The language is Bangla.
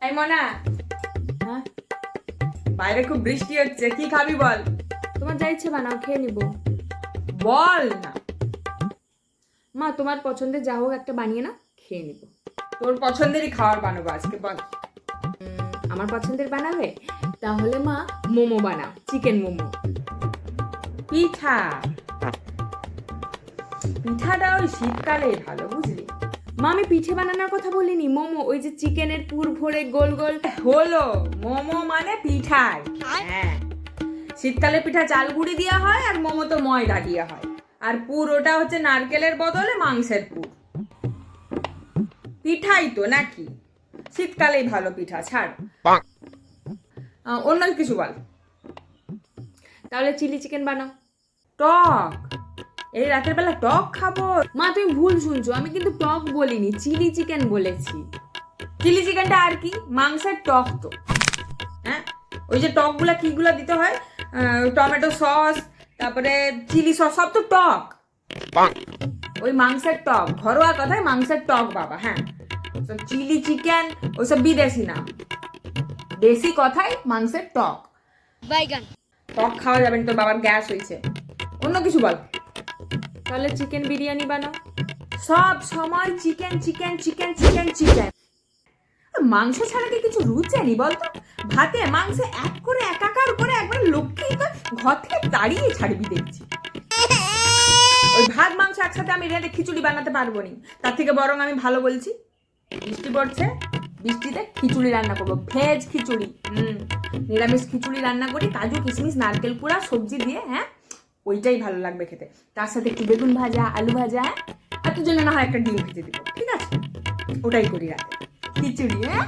এই মনা, হ্যাঁ, বাইরে খুব বৃষ্টি হচ্ছে, কি খাবি বল? তোমার যা ইচ্ছে বানাও, খেয়ে নিব। বল না। মা, তোমার পছন্দের যা হোক একটা বানিয়ে না, খেয়ে নিব। তোর পছন্দেরই খাবার বানাবো আজকে, বল। আমার পছন্দের বানাবে? তাহলে মা মোমো বানাও, চিকেন মোমো। পিঠা, পিঠাটা ওই শীতকালে ভালো, বুঝলি? মা, আমি পিঠে বানানোর কথা বলিনি, মোমো, ওই যে চিকেনের পুর ভরে গোল গোল। হলো, মোমো মানে পিঠাই। হ্যাঁ, শীতকালে পিঠা চাল গুঁড়ি দেওয়া হয় আর মোমো তো ময়দা দেওয়া হয়। আর পুর ওটা হচ্ছে নারকেলের বদলে মাংসের পুর। পিঠাই তো নাকি? শীতকালেই ভালো পিঠা, ছাড়। অন্য কিছু বল। তাহলে চিলি চিকেন বানাও। টক? এই রাতের বেলা টক খাবো? মা, তুমি ভুল শুনছো, আমি কিন্তু টক বলিনি, চিলি চিকেন বলেছি। চিলি চিকেনটা আর কি? মাংসের টক তো। হ্যাঁ, ওই যে টকগুলা কিগুলা দিতে হয়, টমেটো সস, তারপরে চিলি সস, সব তো টক। ওই মাংসের টক, ঘরোয়া কথায় মাংসের টক বাবা। হ্যাঁ, চিলি চিকেন ওইসব বিদেশি নাম, দেশি কথায় মাংসের টক। বাইগান। টক খাওয়া যাবে না, তোর বাবার গ্যাস হয়েছে। অন্য কিছু বল। তাহলে চিকেন বিরিয়ানি বানাও। সব সময় chicken chicken chicken chicken chicken. মাংস ছাড়া কি কিছু রুচেনি বলতো? ভাতে মাংসে এক করে একাকার করে একবার লক্ষ্মী ঘর থেকে তাড়িয়ে ছাড়বি দেখছি। ওই ভাত মাংস একসাথে আমি রেঁধে খিচুড়ি বানাতে পারবো নি, তার থেকে বরং আমি ভালো বলছি, বৃষ্টি পড়ছে, বৃষ্টিতে খিচুড়ি রান্না করবো, ভেজ খিচুড়ি। নিরামিষ খিচুড়ি রান্না করি, কাজু কিশমিশ নারকেল কুড়া সবজি দিয়ে। হ্যাঁ, ওইটাই ভালো লাগবে খেতে। তার সাথে একটু বেগুন ভাজা, আলু ভাজা। হ্যাঁ, আর তোর জন্য না হয় একটা ডিম ভেজে দিব, ঠিক আছে? ওটাই করি রাতে, খিচুড়ি। হ্যাঁ।